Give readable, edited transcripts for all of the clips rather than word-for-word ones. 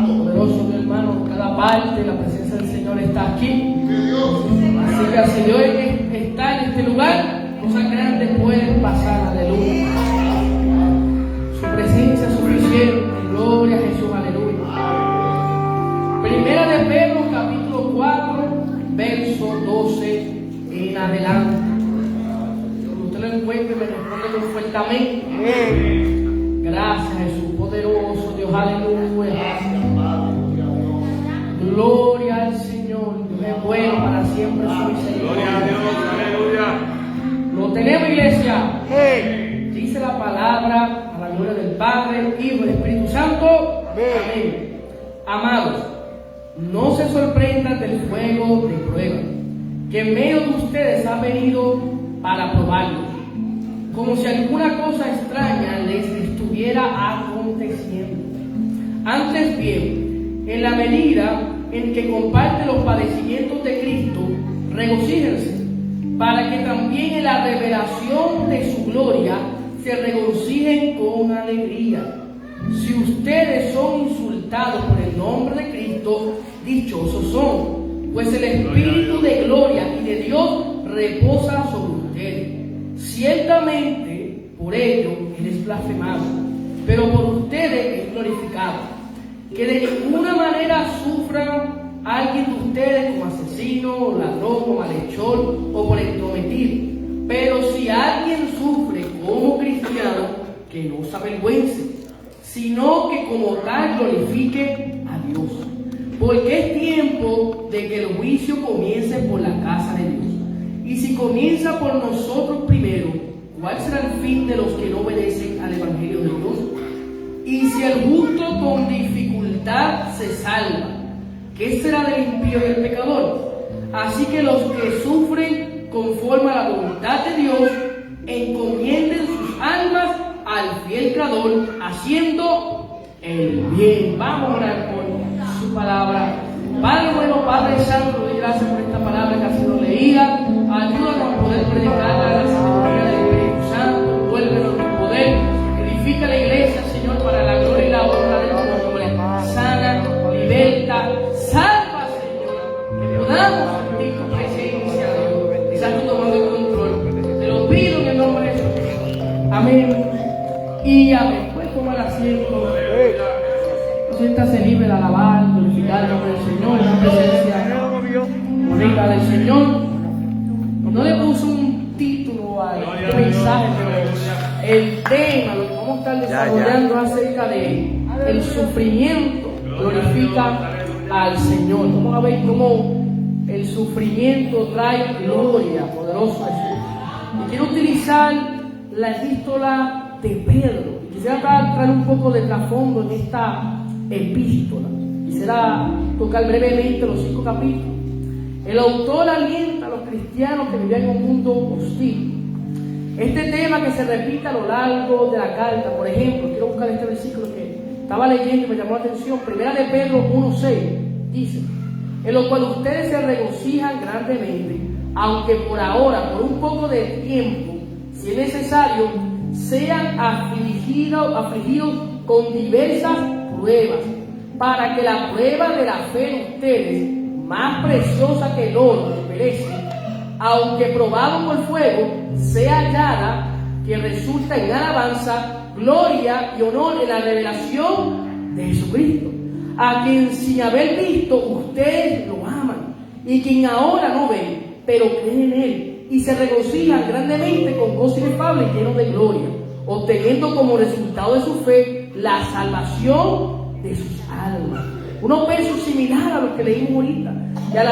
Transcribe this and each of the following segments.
Poderoso mi hermano, cada parte, la presencia del Señor está aquí. Así que si Dios está en este lugar, cosas grandes pueden pasar, aleluya. Su presencia es suficiente, gloria a Jesús, aleluya. Primera de Pedro, capítulo 4, verso 12 en adelante. Cuando usted lo encuentre, me responde con fuerte amén. Gracias, Jesús, poderoso Dios, aleluya. Gloria al Señor, Dios es bueno para siempre, su misericordia. Gloria a Dios, aleluya. Lo tenemos, iglesia. Dice la palabra a la gloria del Padre, Hijo y Espíritu Santo. Amén. Amados, no se sorprendan del fuego de prueba que en medio de ustedes ha venido para probarlos, como si alguna cosa extraña les estuviera aconteciendo. Antes bien, en la medida en que comparten los padecimientos de Cristo, regocíjense, para que también en la revelación de su gloria se regocijen con alegría. Si ustedes son insultados por el nombre de Cristo, dichosos son, pues el Espíritu de gloria y de Dios reposa sobre ustedes. Ciertamente por ello Él es blasfemado, pero por ustedes es glorificado. Que de ninguna manera sufran a alguien de ustedes como asesino, ladrón o malhechor o por entrometido. Pero si alguien sufre como cristiano, que no se avergüence, sino que como tal glorifique a Dios. Porque es tiempo de que el juicio comience por la casa de Dios. Y si comienza por nosotros primero, ¿cuál será el fin de los que no obedecen al Evangelio de Dios? Y si el justo con dificultad se salva, ¿qué será del impío y del pecador? Así que los que sufren conforme a la voluntad de Dios, encomienden sus almas al fiel Creador, haciendo el bien. Vamos a orar por su palabra. Padre bueno, Padre Santo, doy gracias por esta palabra que ha sido leída. Ayúdanos a poder predicarla a la sabiduría del Espíritu Santo. Vuélvenos tu poder. Edifica la iglesia, Señor, para la gloria y la honra de tu nombre. Sana, liberta, salva, Señor. Que podamos sentir tu presencia, Dios. Y Santo tomando el control. Te lo pido en el nombre de Jesús. Amén. Y amén. Puedes tomar asiento. Siéntase libre de alabar, glorificar el nombre del Señor, en la presencia bonita del Señor. No le puse un título a este mensaje, pero el tema, lo que vamos a estar desarrollando acerca de el sufrimiento glorifica al Señor. Vamos a ver cómo el sufrimiento trae gloria, poderoso Jesús. Y quiero utilizar la epístola de Pedro. Quisiera traer un poco de trasfondo en esta epístola. Quisiera tocar brevemente los 5 capítulos. El autor alienta a los cristianos que vivían en un mundo hostil. Este tema que se repite a lo largo de la carta, por ejemplo, quiero buscar este versículo que estaba leyendo y me llamó la atención. Primera de Pedro 1:6 dice: en lo cual ustedes se regocijan grandemente, aunque por ahora, por un poco de tiempo, si es necesario, sean afligidos con diversas pruebas, para que la prueba de la fe de ustedes, más preciosa que el oro que perece, aunque probado por fuego, sea hallada, que resulta en alabanza, gloria y honor en la revelación de Jesucristo, a quien sin haber visto ustedes lo aman, y quien ahora no ven, pero creen en Él, y se regocijan grandemente con gozo inefable y lleno de gloria, obteniendo como resultado de su fe la salvación de sus almas. Unos versos similares a los que leímos ahorita. Y a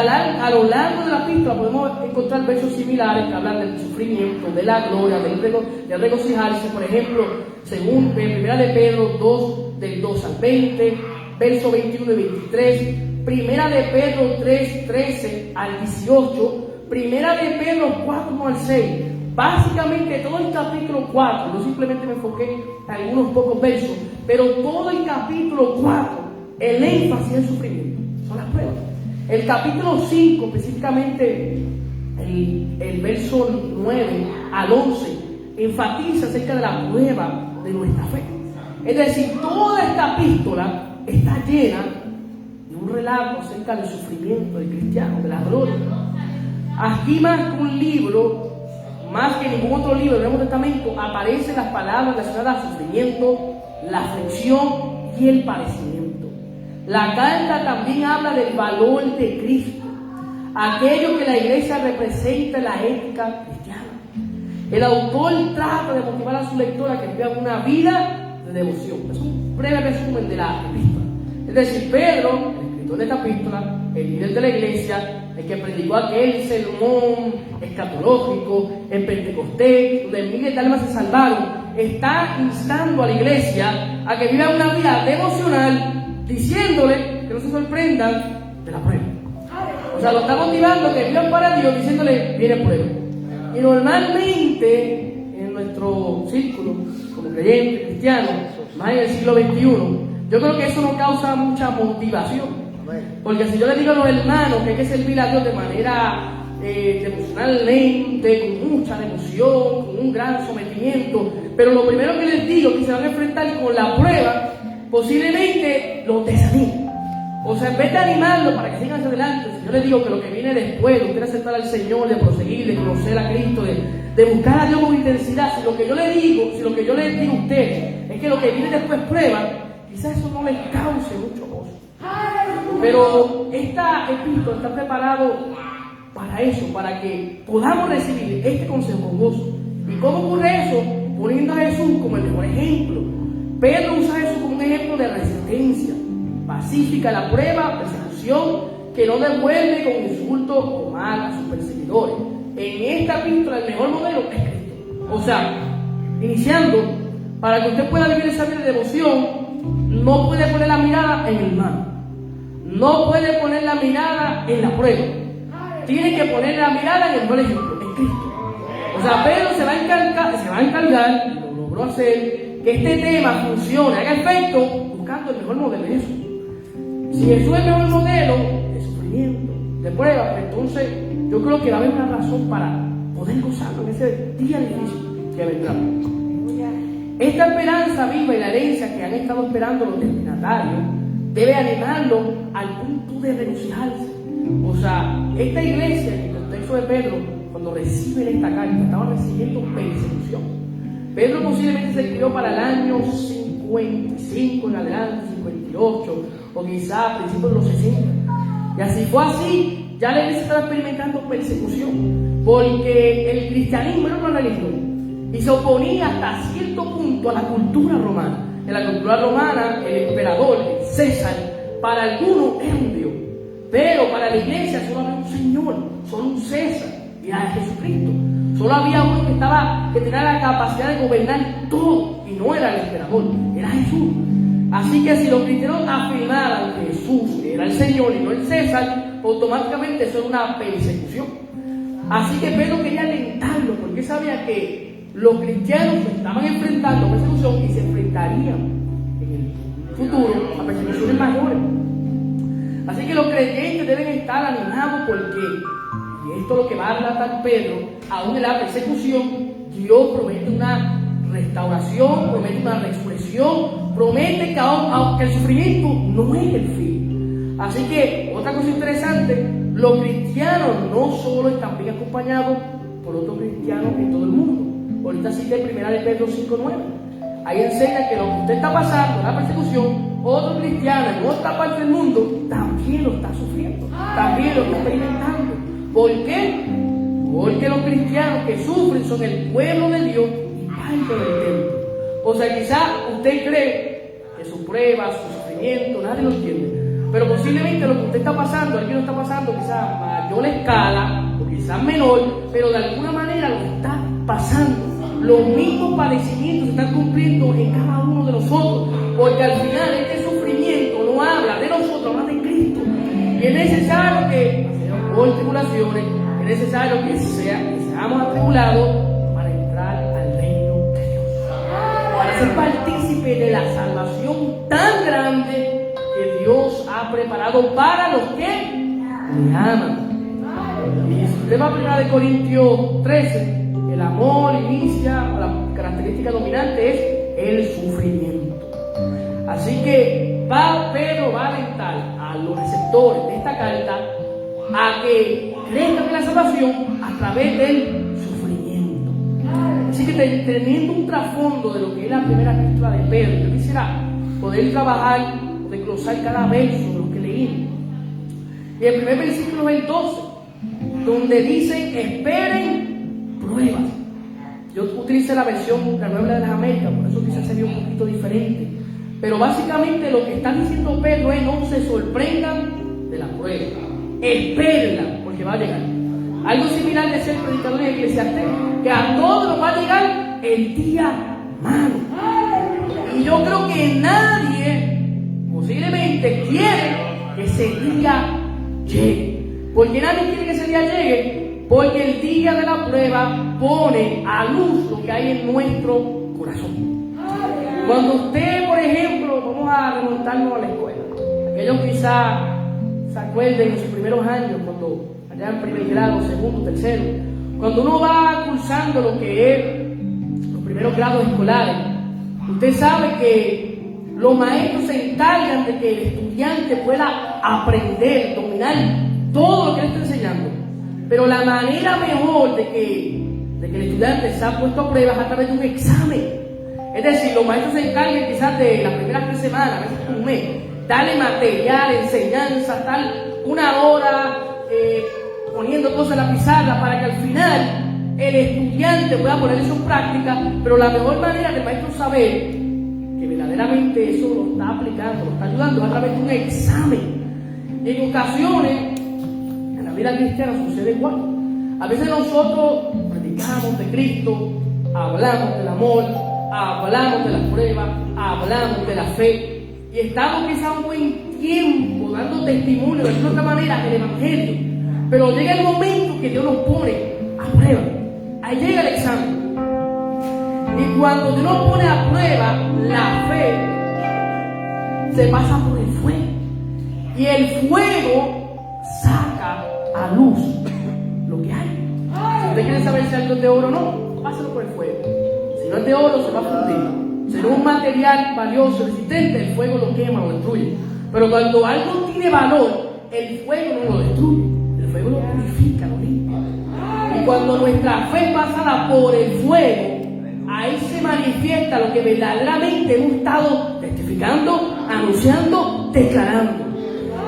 lo largo de la epístola podemos encontrar versos similares que hablan del sufrimiento, de la gloria, de regocijarse. Por ejemplo, según Primera de Pedro 2, del 2 al 20, versos 21 y 23, Primera de Pedro 3, 13 al 18, Primera de Pedro 4, 1 al 6. Básicamente todo el capítulo 4, no simplemente me enfoqué en algunos pocos versos, pero todo el capítulo 4, el énfasis en sufrimiento, son las pruebas. El capítulo 5, específicamente el verso 9 al 11, enfatiza acerca de la prueba de nuestra fe. Es decir, toda esta epístola está llena de un relato acerca del sufrimiento del cristiano, de la gloria. Aquí más que un libro, más que ningún otro libro del Nuevo Testamento, aparecen las palabras relacionadas al sufrimiento, la aflicción y el padecimiento. La carta también habla del valor de Cristo, aquello que la iglesia representa en la ética cristiana. El autor trata de motivar a su lectora que viva una vida de devoción. Es un breve resumen de la epístola. Es decir, Pedro, el escritor de esta epístola, el líder de la iglesia, el que predicó aquel sermón escatológico en Pentecostés, donde miles de almas se salvaron, está instando a la iglesia a que viva una vida devocional, diciéndole que no se sorprendan de la prueba. O sea, lo está motivando a que vivan para Dios, diciéndole, viene prueba. Y normalmente, en nuestro círculo, como creyentes cristianos, más en el siglo XXI, yo creo que eso no causa mucha motivación. Porque si yo le digo a los hermanos que hay que servir a Dios de manera devocionalmente, con mucha devoción, con un gran sometimiento, pero lo primero que les digo que se van a enfrentar con la prueba, posiblemente los desanime. O sea, en vez de animarlos para que sigan hacia adelante, si yo les digo que lo que viene después de usted aceptar al Señor, de proseguir, de conocer a Cristo, de buscar a Dios con intensidad, si lo que yo les digo a ustedes es que lo que viene después es prueba, quizás eso no les cause mucho gozo. Pero esta epístola está preparado para eso, para que podamos recibir este consejo con gozo. ¿Y cómo ocurre eso? Poniendo a Jesús como el mejor ejemplo. Pedro usa a Jesús como un ejemplo de resistencia pacífica a la prueba, persecución, que no devuelve con insultos o mal a sus perseguidores. En esta epístola el mejor modelo es Cristo. O sea, iniciando, para que usted pueda vivir esa vida de devoción, no puede poner la mirada en el mal, no puede poner la mirada en la prueba, tiene que poner la mirada en el buen ejemplo, en Cristo. O sea, Pedro se va a encargar, y lo logró hacer, que este tema funcione, haga efecto, buscando el mejor modelo de Jesús. Si Jesús es el mejor modelo de sufrimiento, de prueba, entonces yo creo que va a haber una razón para poder gozarlo en ese día difícil que vendrá. Esta esperanza viva y la herencia que han estado esperando los destinatarios debe animarlo al punto de regocijarse. O sea, esta iglesia, en el contexto de Pedro, cuando reciben esta carta, estaba recibiendo persecución. Pedro posiblemente se escribió para el año 55 en adelante, 58, o quizá a principios de los 60. Y así fue así, ya la iglesia estaba experimentando persecución, porque el cristianismo era una religión y se oponía hasta cierto punto a la cultura romana. En la cultura romana, el emperador, el César, para algunos era un Dios, pero para la iglesia solo había un Señor, solo un César, y era Jesucristo. Solo había uno que tenía la capacidad de gobernar todo, y no era el emperador, era Jesús. Así que si los cristianos afirmaran que Jesús era el Señor y no el César, automáticamente eso era una persecución. Así que Pedro quería alentarlo, porque sabía que los cristianos se estaban enfrentando a persecución y se enfrentarían en el futuro a persecuciones mayores. Así que los creyentes deben estar animados porque, y esto es lo que va a relatar Pedro, aún en la persecución, Dios promete una restauración, promete una resurrección, promete que el sufrimiento no es el fin. Así que, otra cosa interesante, los cristianos no solo están bien acompañados por otros cristianos en todo el mundo. Ahorita cité 1 Pedro 5:9. Ahí enseña que lo que usted está pasando, la persecución, otro cristiano en otra parte del mundo también lo está sufriendo, también lo está experimentando. ¿Por qué? Porque los cristianos que sufren son el pueblo de Dios y parte del templo. O sea, quizá usted cree que su prueba, su sufrimiento, nadie lo entiende. Pero posiblemente lo que usted está pasando, alguien lo está pasando quizá a mayor escala o quizás menor, pero de alguna manera lo está pasando. Los mismos padecimientos se están cumpliendo en cada uno de nosotros, porque al final este sufrimiento no habla de nosotros, habla de Cristo. Y es necesario que pasemos por tribulaciones, es necesario que seamos atribulados para entrar al reino de Dios, para ser partícipe de la salvación tan grande que Dios ha preparado para los que le aman. Y si usted va a 1 Corintios 13, el amor inicia, la característica dominante es el sufrimiento. Así que Pedro va a alentar a los receptores de esta carta a que crezcan en la salvación a través del sufrimiento. Así que teniendo un trasfondo de lo que es la primera epístola de Pedro, yo quisiera poder trabajar, desglosar cada verso de lo que leí. Y el primer versículo es el 12, donde dice: esperen pruebas. Yo utilicé la versión La Nueva de las Américas, por eso quizás sería un poquito diferente. Pero básicamente lo que está diciendo Pedro es: no se sorprendan de la prueba, espérenla, porque va a llegar. Algo similar de ser predicador en Eclesiastés, que a todos nos va a llegar el día malo. Y yo creo que nadie posiblemente quiere que ese día llegue. ¿Por qué nadie quiere que ese día llegue? Porque el día de la prueba pone a luz lo que hay en nuestro corazón. Cuando usted, por ejemplo, vamos a remontarnos a la escuela, aquellos quizás se acuerden en sus primeros años, cuando allá en primer grado, segundo, tercero, cuando uno va cursando lo que es los primeros grados escolares, usted sabe que los maestros se encargan de que el estudiante pueda aprender, dominar todo lo que le está enseñando. Pero la manera mejor de que el estudiante se ha puesto a prueba es a través de un examen. Es decir, los maestros se encargan quizás de las primeras 3 semanas, a veces un mes, darle material, enseñanza, tal, una hora poniendo cosas en la pizarra para que al final el estudiante pueda poner eso en práctica. Pero la mejor manera del maestro saber que verdaderamente eso lo está aplicando, lo está ayudando, es a través de un examen. Y en ocasiones, en la vida cristiana sucede igual. A veces nosotros predicamos de Cristo, hablamos del amor, hablamos de la prueba, hablamos de la fe, y estamos quizá un buen tiempo dando testimonio de alguna otra manera del Evangelio, pero llega el momento que Dios nos pone a prueba. Ahí llega el examen, y cuando Dios nos pone a prueba, la fe se pasa por el fuego, y el fuego saca a luz lo que hay. Si usted quiere saber si algo es de oro o no, pásalo por el fuego. Si no es de oro, se va a fundir. Si no es un material valioso, resistente, el fuego lo quema, lo destruye. Pero cuando algo tiene valor, el fuego no lo destruye, el fuego lo purifica, lo limpia. Y cuando nuestra fe es pasada por el fuego, ahí se manifiesta lo que verdaderamente hemos estado testificando, anunciando, declarando.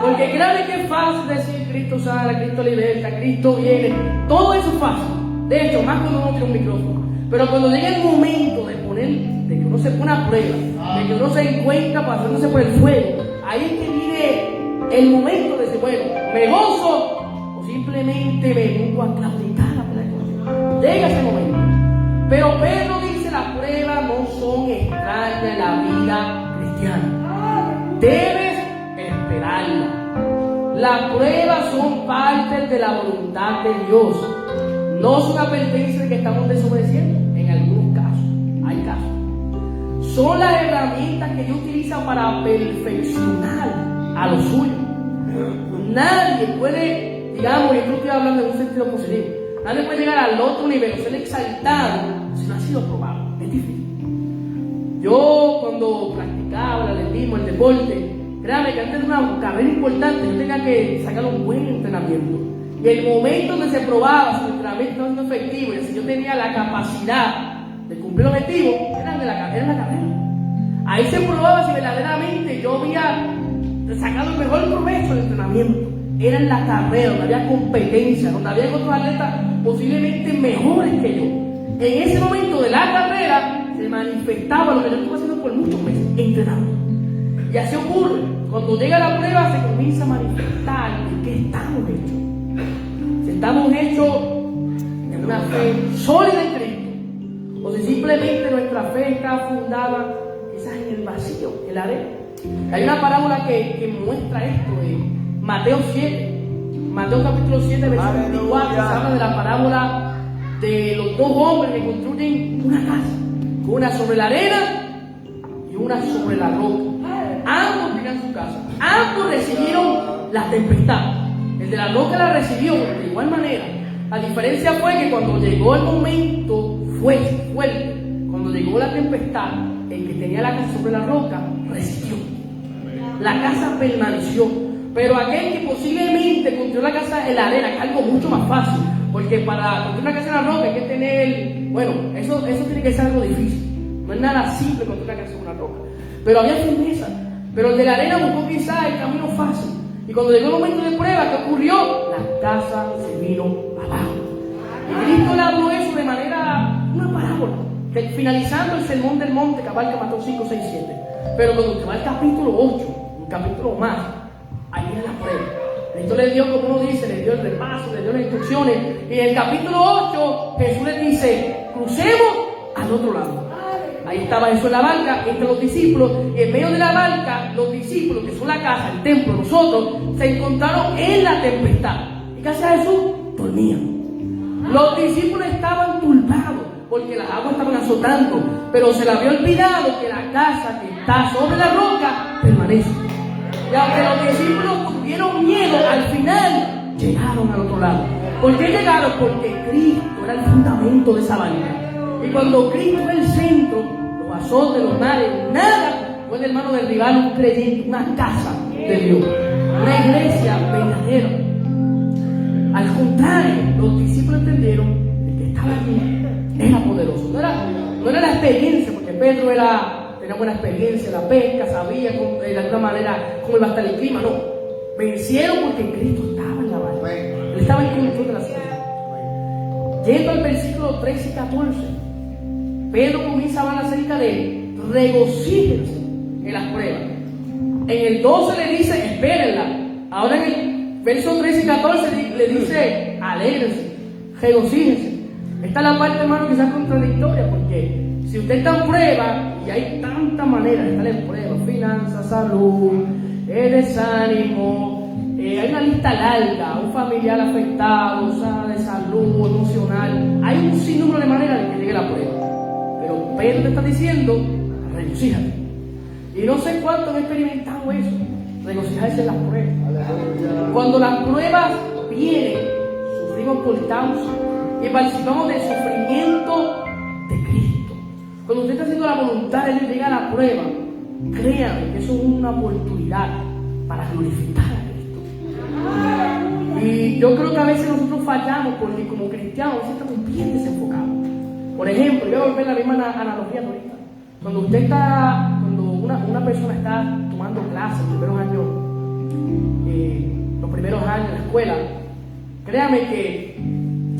Porque créanme que es fácil decir: Cristo sana, Cristo liberta, Cristo viene. Todo eso es fácil. De hecho, más cuando uno tiene un micrófono. Pero cuando llega el momento de que uno se pone a prueba, de que uno se encuentra pasándose por el fuego, ahí es que viene el momento de decir: bueno, ¿me gozo o simplemente me vengo a claudicar a pelear? Llega ese momento. Pero Pedro dice: las pruebas no son extrañas en la vida cristiana. Debes esperarla. Las pruebas son parte de la voluntad de Dios. No son advertencias de que estamos desobedeciendo. En algunos casos, hay casos. Son las herramientas que Dios utiliza para perfeccionar a los suyos. Nadie puede, digamos, y esto estoy hablando en un sentido positivo, nadie puede llegar al otro nivel, ser exaltado, si no ha sido probado. Es difícil. Yo, cuando practicaba el atletismo, el deporte, créame que antes de una carrera importante yo tenía que sacar un buen entrenamiento. Y el momento donde se probaba si el entrenamiento estaba siendo efectivo y si yo tenía la capacidad de cumplir el objetivo, era la carrera. Ahí se probaba si verdaderamente yo había sacado el mejor provecho del entrenamiento. Era en la carrera, donde había competencia, donde había otros atletas posiblemente mejores que yo. En ese momento de la carrera se manifestaba lo que yo estuve haciendo por muchos meses, entrenando. Y así ocurre, cuando llega la prueba se comienza a manifestar de qué estamos hechos. Si estamos hechos en una fe sólida en Cristo, o si simplemente nuestra fe está fundada quizás en el vacío, en la arena. Hay una parábola que muestra esto en Mateo 7, Mateo capítulo 7, versículo 24, se habla de la parábola de los 2 hombres que construyen una casa, una sobre la arena y una sobre la roca. Ambos tenían su casa, ambos recibieron la tempestad. El de la roca la recibió de igual manera. La diferencia fue que cuando llegó el momento fuerte, cuando llegó la tempestad, el que tenía la casa sobre la roca resistió. la casa permaneció. Pero aquel que posiblemente construyó la casa en la arena, que es algo mucho más fácil, porque para construir una casa en la roca hay que tener, bueno, eso tiene que ser algo difícil. No es nada simple construir una casa en una roca. Pero había firmeza. Pero el de la arena buscó quizás el camino fácil. Y cuando llegó el momento de prueba, ¿qué ocurrió? La casa se vino abajo. Y Cristo le habló eso de manera, una parábola, finalizando el sermón del monte, que abarca Mateo 5, 6, 7. Pero cuando usted va al capítulo 8, un capítulo más, ahí viene la prueba. Cristo le dio, como uno dice, le dio el repaso, le dio las instrucciones. Y en el capítulo 8, Jesús les dice, crucemos al otro lado. Ahí estaba Jesús en la barca, entre los discípulos, y en medio de la barca, los discípulos, que son la casa, el templo, nosotros, se encontraron en la tempestad. ¿Y qué hacía Jesús? Dormían. Los discípulos estaban turbados, porque las aguas estaban azotando, pero se les había olvidado que la casa que está sobre la roca permanece. Y aunque los discípulos tuvieron miedo, al final llegaron al otro lado. ¿Por qué llegaron? Porque Cristo era el fundamento de esa barca. Y cuando Cristo es el centro, los azotes, los males, nada puede, hermano, derribar un creyente, una casa de Dios, una iglesia verdadera. Al contrario, los discípulos entendieron que el que estaba allí era poderoso. No era la experiencia, porque Pedro tenía buena experiencia en la pesca, sabía de alguna manera cómo iba a estar el clima. No, vencieron porque Cristo estaba en la barca. Él estaba en control de la situación. Yendo al versículo 13 y 14, Pedro comienza a hablar acerca de regocíjense en las pruebas. En el 12 le dice, espérenla. Ahora en el verso 13 y 14 le dice, alégrense, regocíjense. Esta es la parte, hermano, quizás contradictoria, porque si usted está en prueba, y hay tantas maneras de estar en prueba, finanzas, salud, desánimo, hay una lista larga, un familiar afectado, de salud, emocional, hay un sinnúmero de maneras de que llegue la prueba. Pero Pedro te está diciendo, regocíjate. Y no sé cuánto han experimentado eso, regocijarse en las pruebas. Cuando las pruebas vienen, sufrimos por causa y participamos del sufrimiento de Cristo. Cuando usted está haciendo la voluntad de Dios, llega a la prueba, créanme que eso es una oportunidad para glorificar a Cristo. Y yo creo que a veces nosotros fallamos porque como cristianos a veces estamos bien desenfocados. Por ejemplo, yo voy a ver la misma analogía ahorita. Cuando una persona está tomando clases los primeros años de la escuela, créame que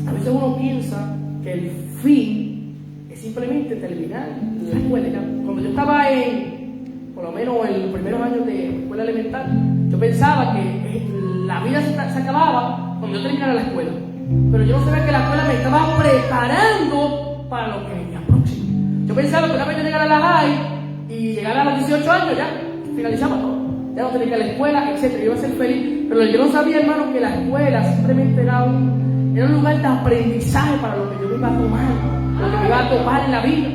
a veces uno piensa que el fin es simplemente terminar la escuela. Cuando yo estaba por lo menos en los primeros años de escuela elemental, yo pensaba que la vida se acababa cuando yo terminara la escuela. Pero yo no sabía que la escuela me estaba preparando para lo que venía próximo. Yo pensaba que una vez yo llegara a la high y llegara a los 18 años ya finalizaba todo. Ya no tenía que ir a la escuela, etc. Yo iba a ser feliz. Pero yo no sabía, hermano, que la escuela simplemente era un lugar de aprendizaje para lo que yo me iba a tomar, lo que me iba a topar en la vida.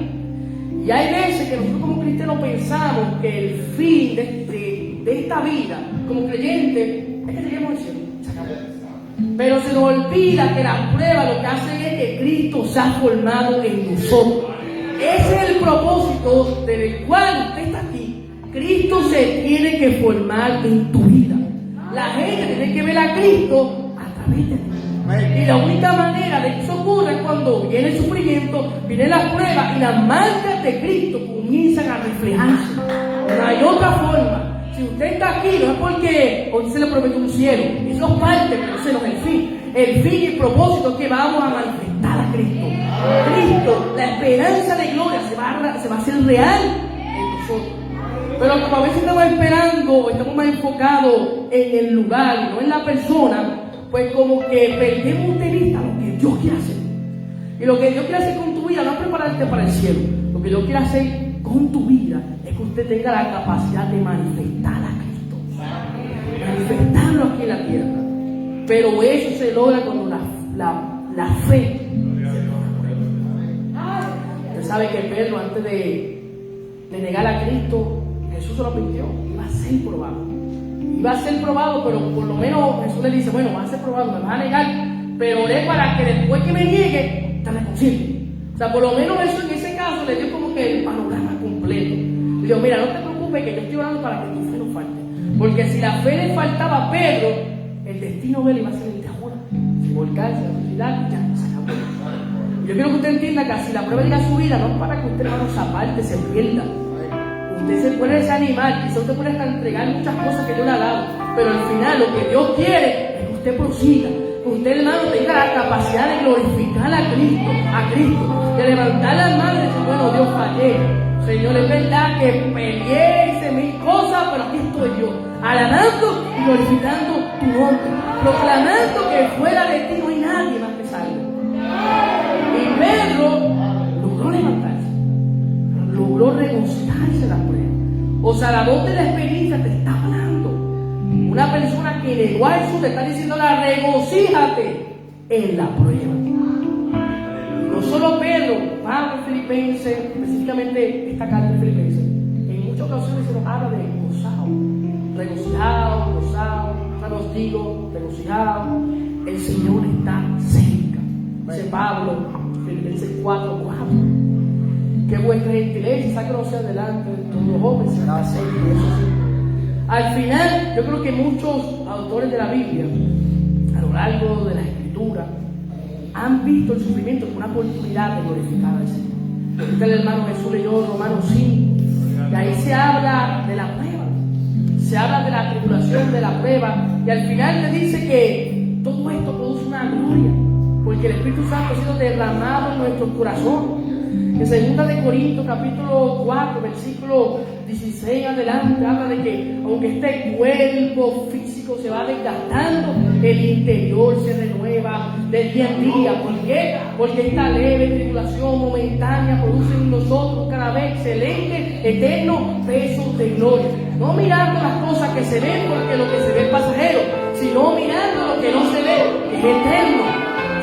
Y hay veces que nosotros como cristianos pensamos que el fin de esta vida, como creyentes, es que lleguemos al cielo. Se acabó. Pero se nos olvida que las pruebas lo que hacen es que Cristo se ha formado en nosotros. Ese es el propósito del cual usted está aquí. Cristo se tiene que formar en tu vida. La gente tiene que ver a Cristo a través de ti. Y la única manera de que eso ocurra es cuando viene el sufrimiento, viene la prueba y las marcas de Cristo comienzan a reflejarse. No hay otra forma. Si usted está aquí, no es porque hoy se le promete un cielo. Eso es parte, pero ese no es el fin. El fin y el propósito es que vamos a manifestar a Cristo. Cristo, la esperanza de gloria se va a hacer real en nosotros. Pero como a veces estamos esperando o estamos más enfocados en el lugar y no en la persona, pues como que perdemos de vista lo que Dios quiere hacer. Y lo que Dios quiere hacer con tu vida no es prepararte para el cielo. Lo que Dios quiere hacer con tu vida es que usted tenga la capacidad de manifestar a Cristo. Manifestarlo aquí en la tierra. Pero eso se logra cuando la fe se logra por él. Usted sabe que Pedro, antes de negar a Cristo, Jesús se lo advirtió, iba a ser probado. Iba a ser probado, pero por lo menos Jesús le dice, bueno, va a ser probado, me vas a negar, pero es para que después que me niegue, te reconcilies. O sea, por lo menos Jesús en ese caso le dio como que el panorama completo. Le dijo, mira, no te preocupes que yo estoy orando para que tu fe no falte. Porque si la fe le faltaba a Pedro, el destino de él iba a ser el de ahora. Volcarse, la suicidar, ya se acabó. Yo quiero que usted entienda que si la prueba llega a su vida, no es para que usted, hermano, se aparte, se pierda. Usted se puede desanimar, quizás usted puede hasta entregar muchas cosas que Dios le ha dado, pero al final lo que Dios quiere es que usted prosiga, que usted, hermano, tenga la capacidad de glorificar a Cristo, de levantar las manos y decir, bueno, Dios, fallé. Señor, es verdad que peleé, hice mil cosas, pero aquí estoy yo, alabando y glorificando tu nombre, proclamando que fuera de ti no hay nadie más que salve. Y Pedro logró levantarse, logró regocijarse la prueba. O sea, la voz de la experiencia te está hablando. Una persona que negó a Jesús te está diciendo, regocíjate en la prueba. No solo Pedro, Pablo en Filipenses, específicamente esta carta de Filipenses, en muchas ocasiones se nos habla de gozado, os digo, regocijado, el Señor está cerca. Dice Pablo, Filipenses 4:4, que vuestra gentileza sáquenlo adelante de todos los hombres, será cerca. Al final, yo creo que muchos autores de la Biblia, a lo largo de la Escritura, han visto el sufrimiento como una oportunidad de glorificar al Señor. Ahorita el hermano Jesús leyó Romanos 5, y ahí se habla de la prueba, se habla de la tribulación, de la prueba, y al final le dice que todo esto produce una gloria, porque el Espíritu Santo ha sido derramado en nuestro corazón. En 2 de Corintios capítulo 4, versículo 16 adelante, habla de que aunque este cuerpo físico se va desgastando, el interior se renueva de día en día. ¿Por qué? Porque esta leve tribulación momentánea produce en nosotros cada vez excelente, eterno peso de gloria. No mirando las cosas que se ven, porque lo que se ve es pasajero, sino mirando lo que no se ve, que es eterno.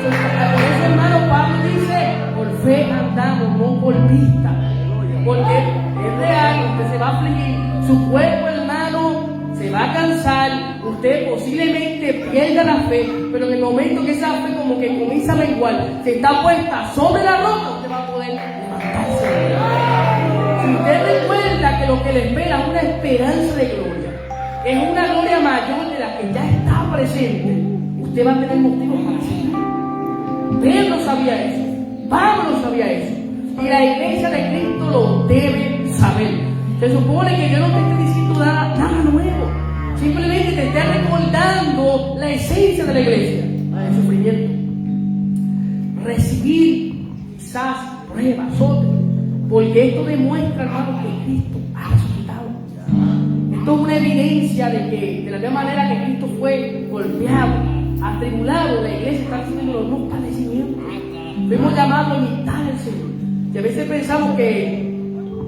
Por eso, hermano, Pablo dice, por fe andamos, no por vista. Porque es real, usted se va a afligir, su cuerpo, hermano, se va a cansar, usted posiblemente pierda la fe, pero en el momento que esa fe como que comienza a menguar, se está puesta sobre la roca, usted va a poder levantarse. Si usted recuerda que lo que le espera es una esperanza de gloria, es una gloria mayor de la que ya está presente, usted va a tener motivos para seguir. Pedro sabía eso, Pablo sabía eso, y la iglesia de Cristo lo debe saber. Se supone que yo no te esté diciendo nada nuevo, simplemente te esté recordando la esencia de la iglesia, el sufrimiento, recibir quizás pruebas, azotes, porque esto demuestra, hermano, que Cristo ha resucitado. Esto es una evidencia de que de la misma manera que Cristo fue golpeado, atribulado, la iglesia está recibiendo los mismos padecimientos. Fuimos llamados a imitar al Señor. Y a veces pensamos que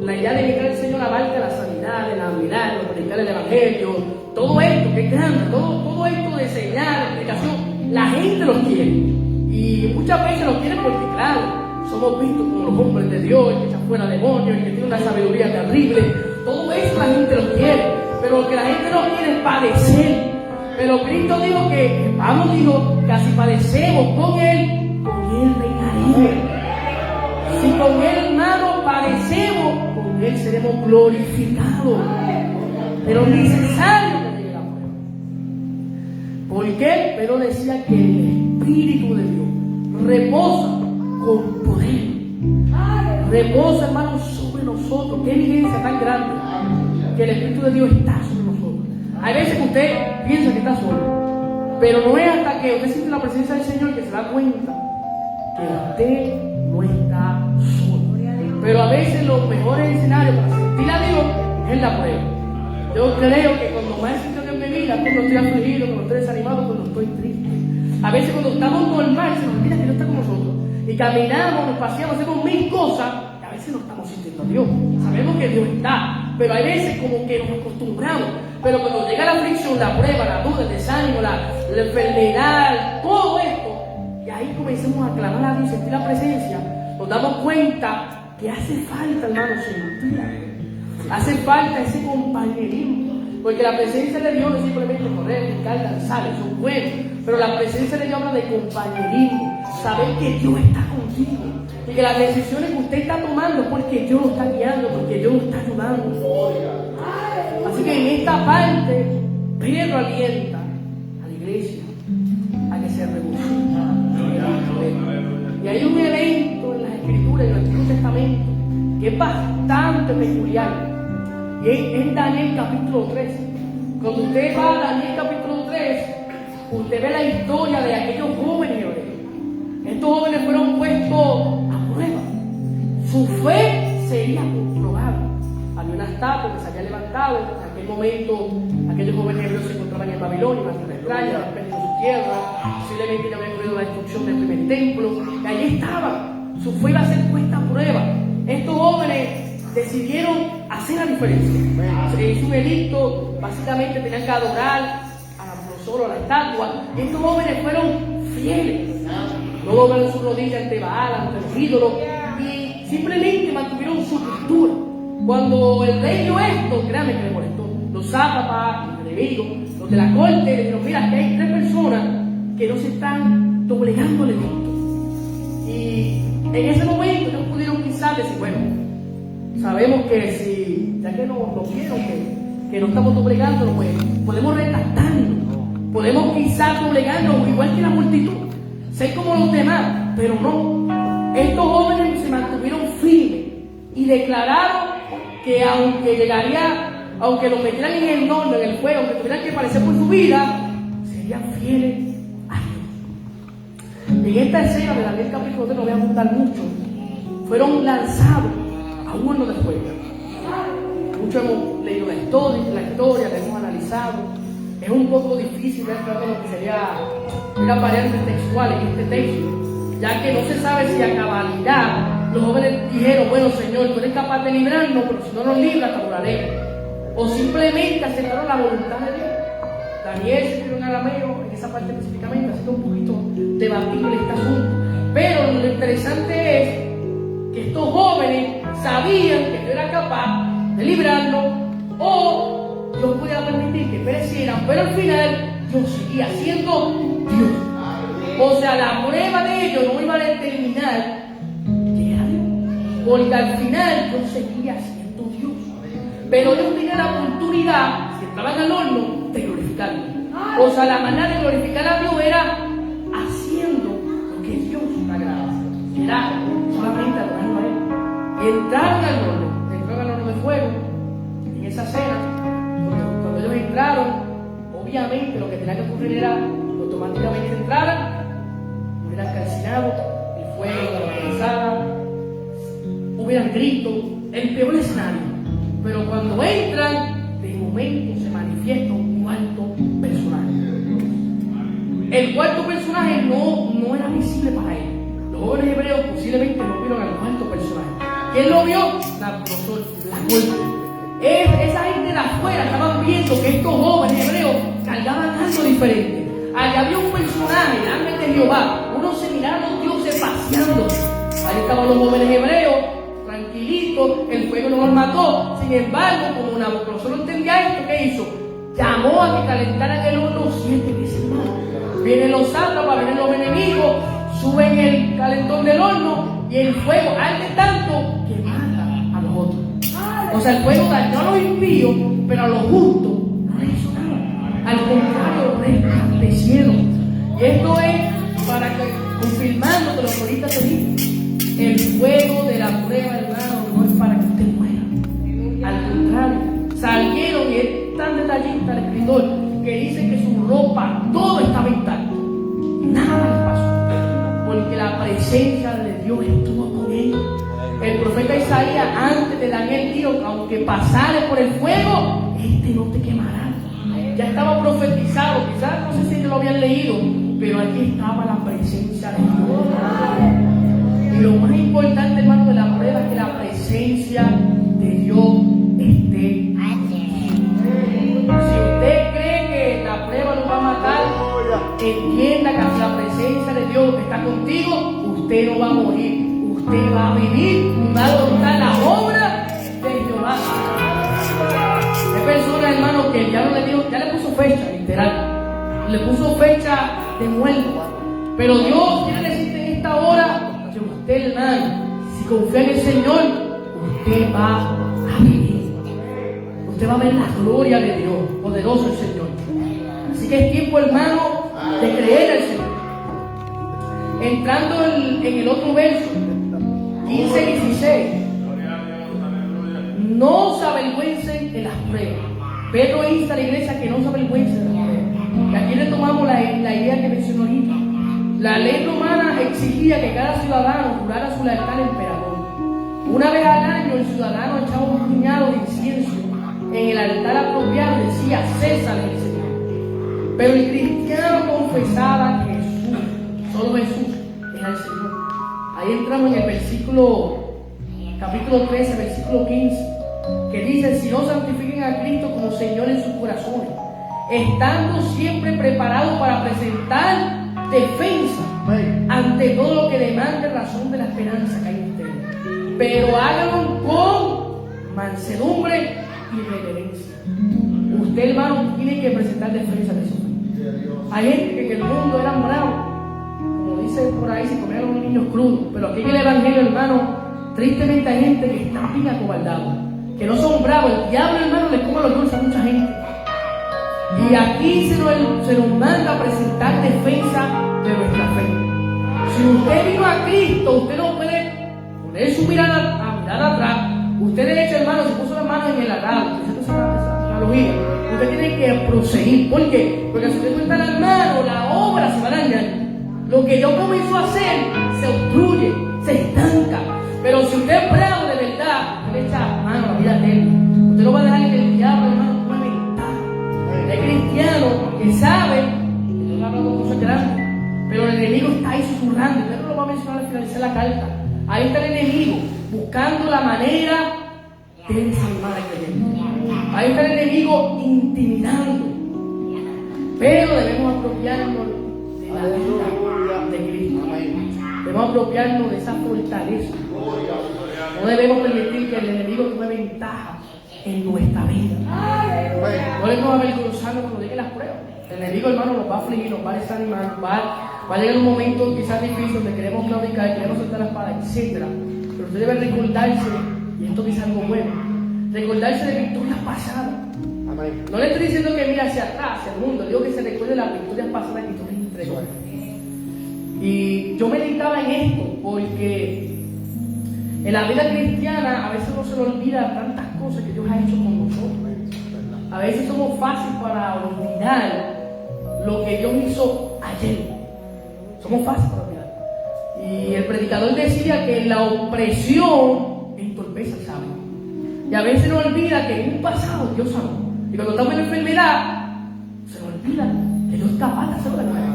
la idea de imitar al Señor abarca la sanidad, la milagro, predicar el evangelio, todo esto que es grande, todo esto de señal, explicación, la gente los quiere. Y muchas veces los quiere porque, claro, somos vistos como los hombres de Dios, que echan fuera demonios y que tienen una sabiduría terrible. Todo eso la gente los quiere, pero lo que la gente no quiere es padecer. Pero Cristo dijo que, Pablo dijo, que si padecemos con Él reinaremos. Si con Él, hermano, padecemos, con Él seremos glorificados. Pero es necesario que llegue la prueba. ¿Por qué? Pero decía que el Espíritu de Dios reposa con poder. Reposa, hermano, sobre nosotros. Qué evidencia tan grande que el Espíritu de Dios está sobre nosotros. Hay veces que usted piensa que está solo, pero no es hasta que usted siente la presencia del Señor que se da cuenta que usted no está solo. Pero a veces los mejores escenarios para sentir a Dios es la prueba. Yo creo que cuando más siento Dios en mi vida, cuando estoy afligido, cuando estoy desanimado, cuando estoy triste. A veces cuando estamos normal se nos olvida que Dios está con nosotros. Y caminamos, nos paseamos, hacemos mil cosas, y a veces no estamos sintiendo a Dios. Sabemos que Dios está, pero hay veces como que nos acostumbramos. Pero cuando llega la aflicción, la prueba, la duda, el desánimo, la enfermedad, todo esto, y ahí comenzamos a clamar a Dios, sentir la presencia, nos damos cuenta que hace falta, hermano, sentir. Hace falta ese compañerismo. Porque la presencia de Dios no es simplemente correr, brincar, danzar, eso es bueno. Pero la presencia de Dios habla de compañerismo. Saber que Dios está contigo. Y que las decisiones que usted está tomando es porque Dios lo está guiando, porque Dios lo está ayudando. Así Así que en esta parte, Pedro alienta a la iglesia a que se regocije. Y hay un evento en las Escrituras, en el Antiguo Testamento, que es bastante peculiar. Y es Daniel capítulo 3. Cuando usted va a Daniel capítulo 3, usted ve la historia de aquellos jóvenes hebreos. Estos jóvenes fueron puestos a prueba. Su fe sería comprobada. Había una estatua que se había levantado. En aquel momento, aquellos jóvenes hebreos se encontraban en Babilonia, una tierra extraña, habían perdido su tierra. Posiblemente ya había ocurrido la destrucción del primer templo. Y allí estaban. Su fe iba a ser puesta a prueba. Estos jóvenes decidieron hacer la diferencia. Se hizo un edicto. Básicamente tenían que adorar a Nabucodonosor, a la estatua. Y estos jóvenes fueron fieles. No doblaron sus rodillas ante Baal, ante los ídolos, y simplemente mantuvieron su postura. Cuando el rey vio esto, créanme que le molestó. Los sátrapas, los enemigos, los de la corte, le dijeron: mira, que hay 3 personas que no se están doblegando al edicto. Y en ese momento ellos pudieron quizás decir: bueno, sabemos que si, ya que no vieron que no estamos doblegándonos, pues podemos retractarnos, podemos quizás doblegarnos igual que la multitud, ser como los demás, pero no. Estos jóvenes se mantuvieron firmes y declararon que aunque los metieran en el horno, en el fuego, aunque tuvieran que padecer por su vida, serían fieles a Dios. En esta escena de Daniel capítulo 3, no voy a abundar mucho, fueron lanzados a un horno de fuego. Muchos hemos leído la historia, la hemos analizado. Es un poco difícil entrar en lo que sería una variante textual en este texto, ya que no se sabe si a cabalidad los jóvenes dijeron: bueno, Señor, tú eres capaz de librarnos, pero si no nos libras, te adoraremos. O simplemente aceptaron la voluntad de Dios. Daniel se escribió en arameo, en esa parte específicamente, así que un poquito debatible este asunto. Pero lo interesante es que estos jóvenes sabían que Dios era capaz de librarlos, o Dios podía permitir que perecieran, pero al final Dios seguía siendo Dios. O sea, la prueba de ellos no iba a determinar que era Dios, porque al final Dios seguía siendo Dios. Pero ellos tenían la oportunidad, si estaban al horno, de glorificarlo. O sea, la manera de glorificar a Dios era haciendo lo que Dios le agrada, que era solamente adorarlo a Él. Y entraron al horno de fuego. En esa cena, cuando ellos entraron, obviamente lo que tenía que ocurrir era que automáticamente entraran, hubieran calcinado, el fuego, la pensada, hubieran grito, el peor escenario. Pero cuando entran, de momento se manifiesta un cuarto personaje. El cuarto personaje no era visible para él. Los jóvenes hebreos posiblemente no vieron al cuarto personaje. ¿Quién lo vio? Nabucodonosor, la corte. Esa gente de afuera estaban viendo que estos jóvenes hebreos cargaban algo diferente. Allá había un personaje, el ángel de Jehová. Uno se miraba a los dioses paseando. Ahí estaban los jóvenes hebreos, tranquilitos, el fuego no los mató. Sin embargo, como Nabucodonosor no entendía esto, ¿qué hizo? Llamó a que calentaran el horno 7 veces más. Vienen los sátrapas, vienen los enemigos, suben el calentón del horno y el fuego arde tanto que mata a los otros. O sea, el fuego dañó a los impíos, pero a los justos no les hizo nada. Al contrario, resplandecieron. Y esto es para que, confirmando que los ahorita te dije, el fuego de la prueba, hermano, no es para que usted muera. Al contrario, salieron, y es tan detallista el escritor que dice que su ropa, todo estaba intacto. Nada les pasó, porque la presencia de Dios estuvo con ellos. El profeta Isaías, antes de Daniel, dijo: aunque pasare por el fuego, no te quemará. Ya estaba profetizado, quizás no sé si lo habían leído, pero aquí estaba la presencia de Dios. Y lo más importante, hermano, de la prueba es que la presencia de Dios esté aquí. Si usted cree que la prueba lo va a matar, entienda que si la presencia de Dios está contigo, usted no va a morir. Usted va a vivir y va a adoptar la obra de Jehová. Hay personas, hermano, que ya no le dijo, ya le puso fecha, literal. Le puso fecha de muerte. Pero Dios quiere decirte en esta hora que usted, hermano, si confía en el Señor, usted va a vivir. usted va a ver la gloria de Dios, poderoso el Señor. Así que es tiempo, hermano, de creer al Señor. Entrando en el otro verso, 15 y 16. No se avergüencen en las pruebas. Pedro insta a la iglesia que no se avergüencen en las pruebas. Y aquí retomamos la idea que mencionó ahorita. La ley romana exigía que cada ciudadano jurara su lealtad al emperador. Una vez al año el ciudadano echaba un puñado de incienso en el altar apropiado y decía: César es el Señor. Pero el cristiano confesaba que Jesús, solo Jesús, era el Señor. Ahí entramos en el capítulo 13, versículo 15, que dice: si no santifiquen a Cristo como Señor en sus corazones, estando siempre preparados para presentar defensa ante todo lo que demande razón de la esperanza que hay en ustedes, pero háganlo con mansedumbre y reverencia. Usted, hermano, tiene que presentar defensa de su fe. Hay gente que en el mundo eran bravos, como dice por ahí, se comían los niños crudos, pero aquí en el Evangelio, hermano, tristemente hay gente que está bien acobardada, que no son bravos. El diablo, hermano, le come los dulces a mucha gente. Y aquí se nos manda a presentar defensa de nuestra fe. Si usted vino a Cristo, usted no puede poner su mirada a mirar atrás. Usted, de hecho, hermano, se puso las manos en el arado. Usted tiene que proseguir. ¿Por qué? Porque si usted suelta las manos, la obra se va a dañar. Lo que Dios comenzó a hacer se obstruye, se estanca. Pero si usted es bravo de verdad, usted le echa mano a la vida eterna. Usted no va a dejar que el diablo, hermano, tome ventaja. El cristiano que sabe, que no habla de cosas grandes, pero el enemigo está ahí susurrando. Pedro lo va a mencionar al finalizar la carta. Ahí está el enemigo, buscando la manera de desanimar al creyente. Ahí está el enemigo intimidando. Pero debemos apropiarnos de la vida de Cristo. Debemos apropiarnos de esa fortaleza. No debemos permitir que el enemigo tome ventaja en nuestra vida. No debemos avergonzarnos cuando lleguen las pruebas. El enemigo, hermano, nos va a afligir, nos va a desanimar, va a llegar un momento quizás difícil donde queremos claudicar, queremos soltar la espada, etc. Pero usted debe recordarse, y esto quizás es algo bueno, recordarse de victorias pasadas. Amén. No le estoy diciendo que mire hacia atrás, hacia el mundo, le digo que se recuerde las victorias pasadas que Dios le entregó. Y yo meditaba en esto porque en la vida cristiana a veces no se nos olvida tantas cosas que Dios ha hecho con nosotros. A veces somos fáciles para olvidar lo que Dios hizo ayer. Somos fáciles para olvidar. Y el predicador decía que la opresión entorpece al sabio. Y a veces nos olvida que en un pasado Dios sanó. Y cuando estamos en la enfermedad, se nos olvida que Dios es capaz de hacerlo de nuevo.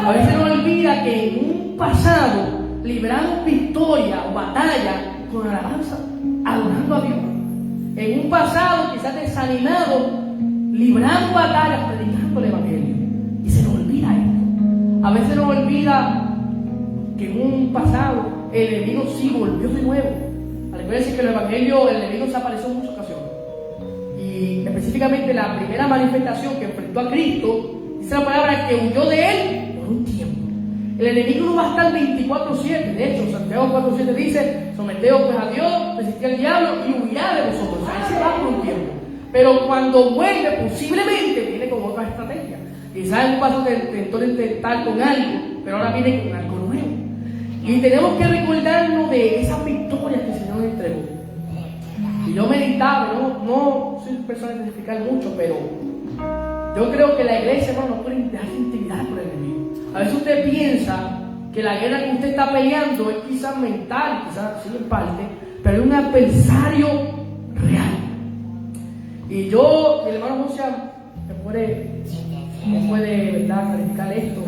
A veces nos olvida que en un pasado libramos victoria o batalla con alabanza, adorando a Dios. En un pasado quizás desanimado, libramos batallas predicando el Evangelio. Y se nos olvida esto. A veces nos olvida que en un pasado el enemigo sí volvió de nuevo. Recuerden que el Evangelio, el enemigo se apareció en muchas ocasiones. Y específicamente la primera manifestación que enfrentó a Cristo, dice la palabra que huyó de él por un tiempo. El enemigo no va a estar 24/7. De hecho, Santiago 4:7 dice: someteos pues a Dios, resistid al diablo y huirá de vosotros. O sea, él se va por un tiempo. Pero cuando vuelve, posiblemente viene con otra estrategia. Quizás en un paso intentó intentar con algo, pero ahora viene con algo nuevo. Y tenemos que recordarnos de esas victorias que el Señor nos entregó. Y yo meditaba, no soy persona de identificar mucho, pero yo creo que la iglesia no puede dejarse intimidar por el enemigo. A veces usted piensa que la guerra que usted está peleando es quizás mental, quizás sí en parte, pero es un adversario real. Y yo, el hermano José me puede ¿verdad?, clarificar esto.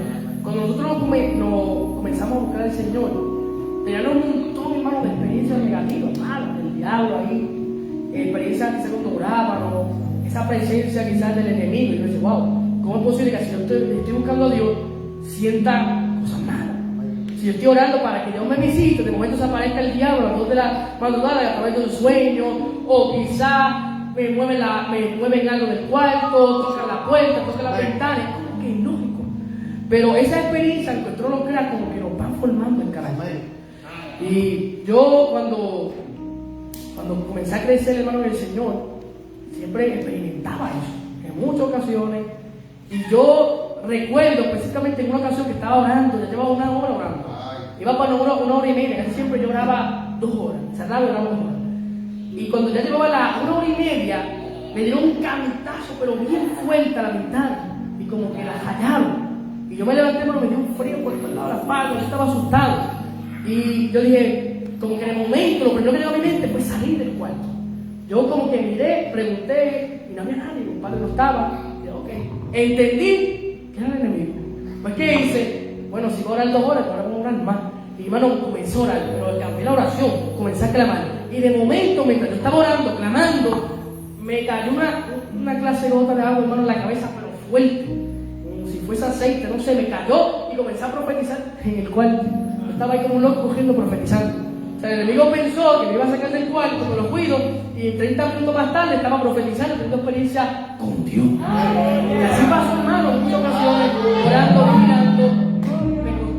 Cuando nosotros nos comenzamos a buscar al Señor, teníamos un montón, hermano, de experiencias negativas, malas, del diablo ahí, experiencias quizás cuando oraban, o esa presencia quizás del enemigo. Y yo decía, wow, ¿cómo es posible que si yo estoy buscando a Dios, sienta cosas malas? Si yo estoy orando para que Dios me visite, de momento se aparezca el diablo a las 2 de la madrugada a través de un sueño, o quizás me mueven algo del cuarto, tocan la puerta, tocan la ventana, es como que ilógico. Pero esa experiencia, aunque tú no lo creas, como que nos van formando en carácter. Y yo cuando comencé a crecer, hermano, en el Señor, siempre experimentaba eso, en muchas ocasiones. Y yo recuerdo específicamente en una ocasión que estaba orando, ya llevaba una hora orando. Iba para una hora y media, casi siempre yo oraba 2 horas, cerraba y oraba 2 horas. Y cuando ya llevaba una hora y media, me dieron un cantazo, pero bien fuerte a la ventana, y como que la fallaron. Y yo me levanté, pero me dio un frío por el lado de la espalda, yo estaba asustado. Y yo dije, como que en el momento, lo primero que llegó a mi mente fue salir del cuarto. Yo como que miré, pregunté, y no había nadie, mi padre no estaba. Y yo, ok, entendí que era el enemigo. Pues, ¿qué hice? Bueno, si voy a orar 2 horas, ahora vamos a orar más. Y hermano, comenzó a orar, pero cambié la oración, comencé a clamar. Y de momento, mientras yo estaba orando, clamando, me cayó una clase de gota de agua, hermano, en la cabeza, pero fuerte, como si fuese aceite, no sé, me cayó y comencé a profetizar en el cuarto. Yo estaba ahí como un loco cogiendo, profetizando. O sea, el enemigo pensó que me iba a sacar del cuarto, me lo cuido, y 30 minutos más tarde estaba profetizando, teniendo experiencia con Dios. Y así pasó, hermano, en muchas ocasiones, orando, vigilando,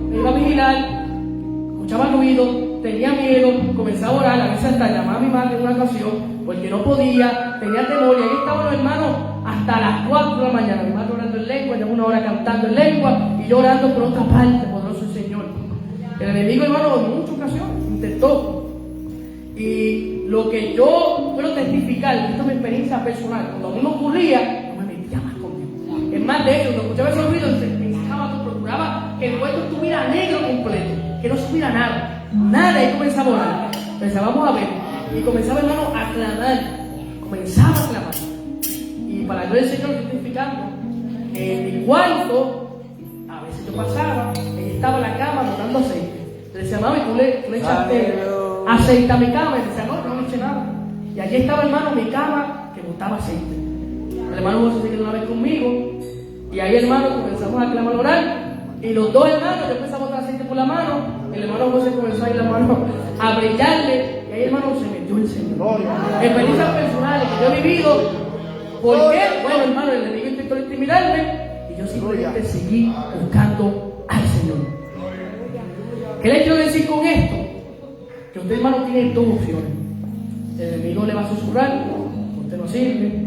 me iba a vigilar, escuchaba ruido, tenía miedo, comenzaba a orar, a veces hasta llamaba a mi madre en una ocasión, porque no podía, tenía temor, y ahí estaban los hermanos hasta las 4 de la mañana, mi madre orando en lengua, yo 1 hora cantando en lengua, y yo orando por otra parte, poderoso el Señor. El enemigo, hermano, en muchas ocasiones intentó, y lo que yo puedo testificar, esto es mi experiencia personal, cuando a mí me ocurría, yo me metía más con Dios. Es más, de hecho, cuando escuchaba esos ruidos, pensaba, procuraba que el cuarto estuviera negro completo, que no supiera nada, y comenzaba a orar. Pensaba, vamos a ver, y comenzaba, hermano, a clamar, comenzaba a clamar. Y para yo el Señor, testificando, en mi cuarto, a veces yo pasaba, ella estaba en la cama botando aceite. Le decía, mami, tú le echaste aceite a mi cama, y decía, no le eché nada. Y allí estaba, hermano, mi cama que botaba aceite. El hermano José se quedó una vez conmigo, y ahí, hermano, comenzamos a clamar, a orar. Y los 2 hermanos, yo empezaba a botar aceite por la mano, el hermano José comenzó a ir la mano a brillarle, y ahí, hermano, se metió el Señor. Experiencias personales que yo he vivido. ¿Por qué? Bueno, hermano, el enemigo intentó intimidarme, y yo simplemente seguí buscando al Señor. ¿Qué le quiero decir con esto? Que usted, hermano, tiene 2 opciones. El enemigo le va a susurrar, usted no sirve,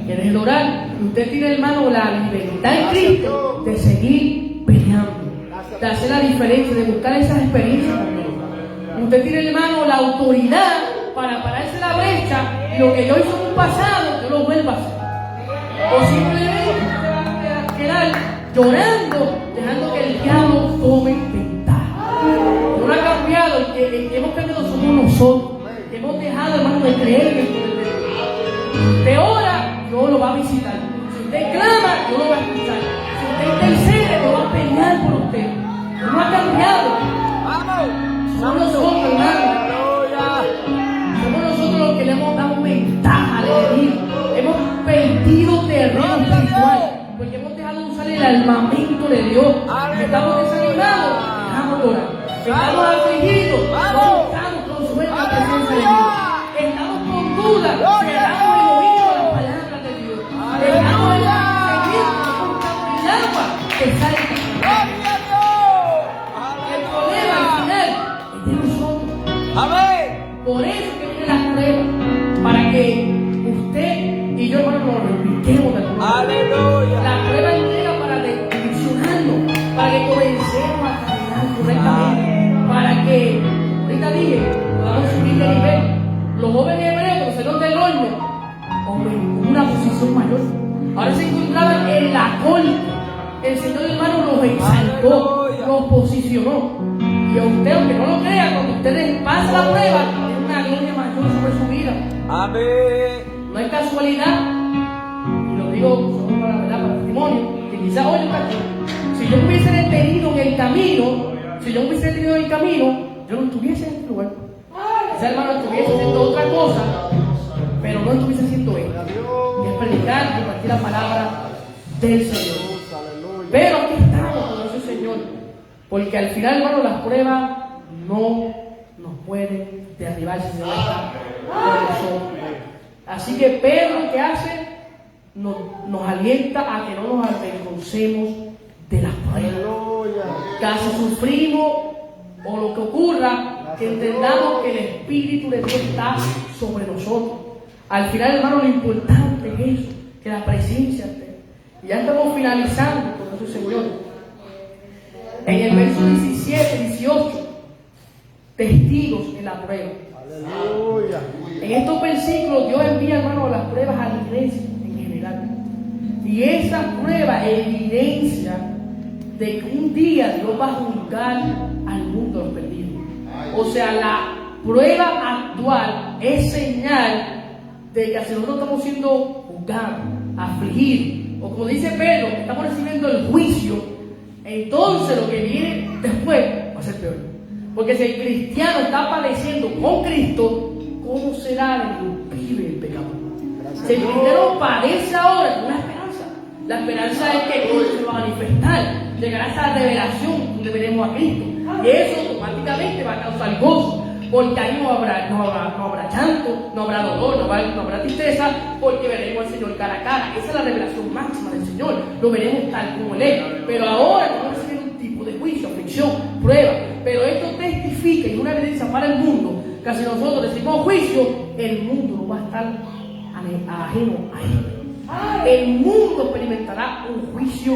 quiere orar, y usted tiene, hermano, la libertad en Cristo de seguir peleando, de hacer la diferencia, de buscar esas experiencias con Dios. Usted tiene, hermano, la autoridad para pararse la brecha, y lo que yo hice en un pasado, yo lo vuelvo a hacer. O simplemente usted va a quedar llorando, dejando que el diablo tome ventaja. No ha cambiado, el que hemos cambiado somos nosotros, que hemos dejado, hermano, de creer en el poder de Dios. Usted ora, Dios lo va a visitar. Si usted clama, Dios lo va a escuchar. Si usted intercede, Dios va a pelear por usted. No ha cambiado. Somos nosotros, hermano. Somos nosotros los que le hemos dado ventaja al enemigo. Hemos perdido terreno espiritual, porque hemos dejado de usar el armamento de Dios. Estamos desanimados, dejamos de orar. Estamos afligidos, no estamos con suerte en la presencia de Dios. Estamos con dudas, cerramos el oído a las palabras de Dios. Dejamos el seguir buscando el agua que salga. El problema al final es de nosotros. Por eso que viene la prueba, para que usted y yo, hermano, nos reivindiquemos de la prueba. Aleluya. La prueba llega para direccionarnos, para que comencemos a caminar correctamente, para que, ahorita dije, podamos subir de nivel. Los jóvenes hebreos, cuando salieron del horno, en una posición mayor. Ahora se encontraban en la corte. El Señor, hermano, los exaltó, los posicionó. Y a usted, aunque no lo crea, cuando ustedes pasan la prueba, tiene una gloria mayor sobre su vida. Amén. No es casualidad, y lo digo solo para, ¿verdad?, para testimonio, que quizás hoy está aquí. Si yo me hubiese detenido en el camino, yo no estuviese en este lugar. Quizás, hermano, estuviese haciendo otra cosa, pero no estuviese haciendo esto. Y es predicar y compartir la palabra del Señor. Pero aquí estamos con ese Señor, porque al final, hermano, las pruebas no nos pueden derribar si Dios está con nosotros. Así que Pedro, ¿qué hace? Nos alienta a que no nos avergoncemos de las pruebas. Casi sufrimos o lo que ocurra, que entendamos que el Espíritu de Dios está sobre nosotros. Al final, hermano, lo importante importante es eso, que la presencia esté. Y ya estamos finalizando con nuestro Señor. En el verso 17, 18, testigos en la prueba. Aleluya. En estos versículos Dios envía, hermano, las pruebas a la iglesia en general. Y esa prueba evidencia de que un día Dios va a juzgar al mundo de los perdidos. O sea, la prueba actual es señal de que si nosotros estamos siendo juzgados, afligidos, o como dice Pedro, que estamos recibiendo el juicio, entonces lo que viene después va a ser peor. Porque si el cristiano está padeciendo con Cristo, ¿cómo será el impío y el pecador? Si el cristiano padece ahora, con una esperanza. La esperanza es que Cristo se va a manifestar. Llegará esa revelación donde veremos a Cristo. Y eso automáticamente va a causar gozo. Porque ahí no habrá llanto, no habrá dolor, no habrá tristeza, porque veremos al Señor cara a cara. Esa es la revelación máxima del Señor. Lo veremos tal como Él es. Pero ahora vamos a recibir un tipo de juicio, aflicción, prueba. Pero esto testifica y es una evidencia para el mundo que si nosotros recibimos juicio, el mundo no va a estar ajeno a Él. El mundo experimentará un juicio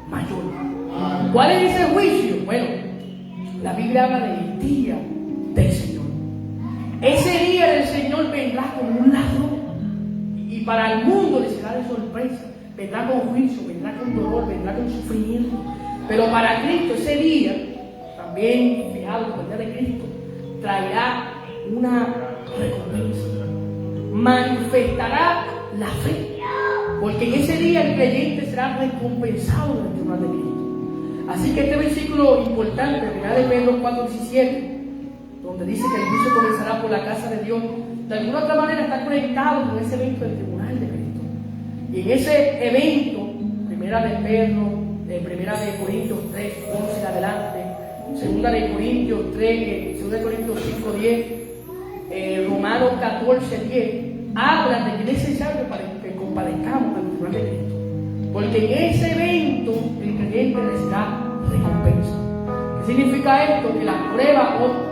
mayor. ¿Cuál es ese juicio? Bueno, la Biblia habla del día del Señor. Ese día del Señor vendrá como un ladrón. Y para el mundo le será de sorpresa. Vendrá con juicio, vendrá con dolor, vendrá con sufrimiento. Pero para Cristo ese día, también fijado con el día de Cristo, traerá una recompensa. Manifestará la fe. Porque en ese día el creyente será recompensado en el tribunal de Cristo. Así que este versículo importante, 1 de Pedro 4:17, donde dice que el juicio comenzará por la casa de Dios, de alguna otra manera está conectado con ese evento del tribunal de Cristo. Y en ese evento, 1 de Corintios 3, 11 en adelante, 2 de Corintios 3, 2 de Corintios 5, 10, Romanos 14, 10, hablan de que es necesario que compadezcamos al tribunal de Cristo. Porque en ese evento el creyente recibirá recompensa. ¿Qué significa esto? Que las pruebas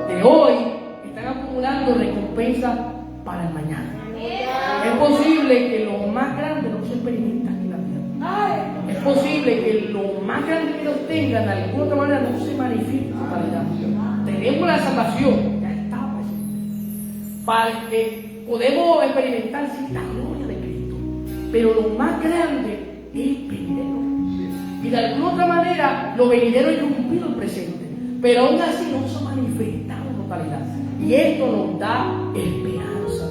de hoy están acumulando recompensas para el mañana. Es posible que lo más grande no se experimenta en la vida. Es posible que lo más grande que nos tengan de alguna otra manera no se manifieste en totalidad. Tenemos la salvación, ya está presente, para que podemos experimentar la gloria de Cristo. Pero lo más grande es venidero. Y de alguna otra manera lo venidero es irrumpido el presente. Pero aún así no se ha manifestado en totalidad. Y esto nos da esperanza.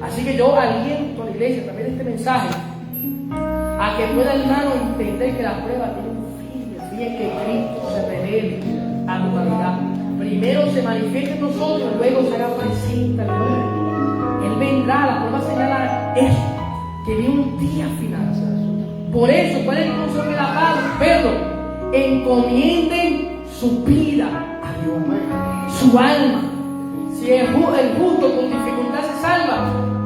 Así que yo aliento a la iglesia también de este mensaje a que pueda, hermano, entender que la prueba tiene un fin. El fin es que Cristo se revele a totalidad. Primero se manifiesta en nosotros, luego se haga presente al mundo. Él vendrá, la prueba señala eso, que viene un día final. Por eso, ¿cuál es el consejo de la paz? Pedro, encomienden su vida a Dios, su alma. Si el justo con dificultad se salva,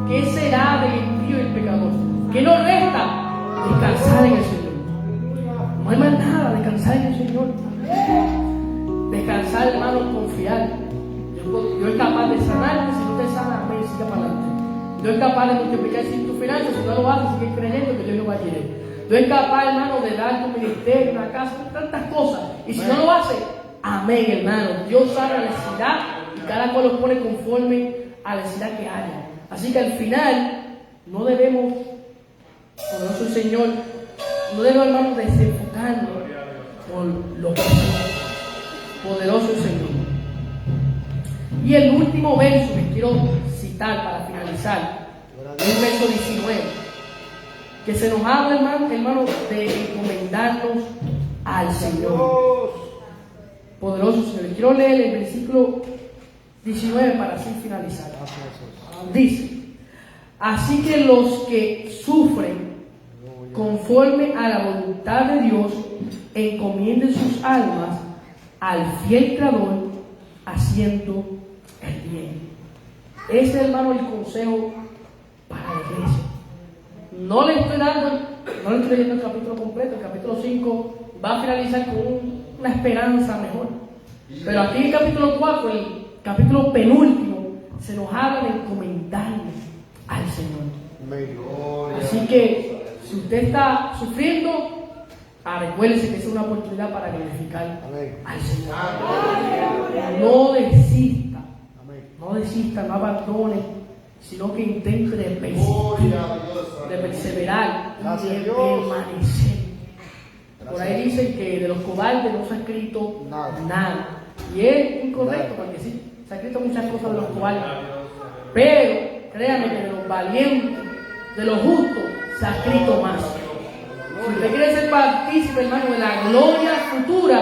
¿qué será del impío y el pecador? ¿Qué nos resta? Descansar en el Señor. No hay más nada, descansar en el Señor. Descansar, hermano, confiar. Dios es capaz de sanarte, si no te sana, amén, siga para adelante. Dios es capaz de multiplicar tus finanzas, si no lo haces, sigue creyendo que Dios lo va a querer. Dios es capaz, hermano, de dar tu ministerio, una casa, tantas cosas. Y si no lo hace, amén, hermano. Dios sabe la necesidad y cada cual lo pone conforme a la necesidad que haya. Así que al final, no debemos, poderoso el Señor, no debemos, hermano, desenfocarnos por lo que es poderoso el Señor. Y el último verso que quiero citar para finalizar es el verso 19. Que se nos habla, hermano, de encomendarnos al Señor. Poderoso Señor. Quiero leer el versículo 19 para así finalizar. Dice: así que los que sufren conforme a la voluntad de Dios encomienden sus almas al fiel Creador, haciendo el bien. Ese es, hermano, el consejo para la iglesia. No le estoy leyendo el capítulo completo. El capítulo 5 va a finalizar con una esperanza mejor. Pero aquí en el capítulo 4, el capítulo penúltimo, se nos habla de encomendarnos al Señor. Así que si usted está sufriendo, recuérdese que es una oportunidad para glorificar al Señor. No desista, no abandone, sino que intente de persistir, de perseverar y de permanecer. Por ahí dicen que de los cobardes no se ha escrito nada. Y es incorrecto, porque sí, se ha escrito muchas cosas de los cobardes. Pero créanme que de los valientes, de los justos, se ha escrito más. Si usted quiere ser partícipe, hermano, de la gloria futura,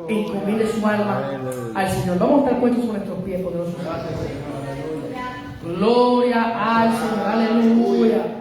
encomiende su alma al Señor. Vamos a estar puestos sobre nuestros pies, poderosos. Gloria al Señor, aleluya.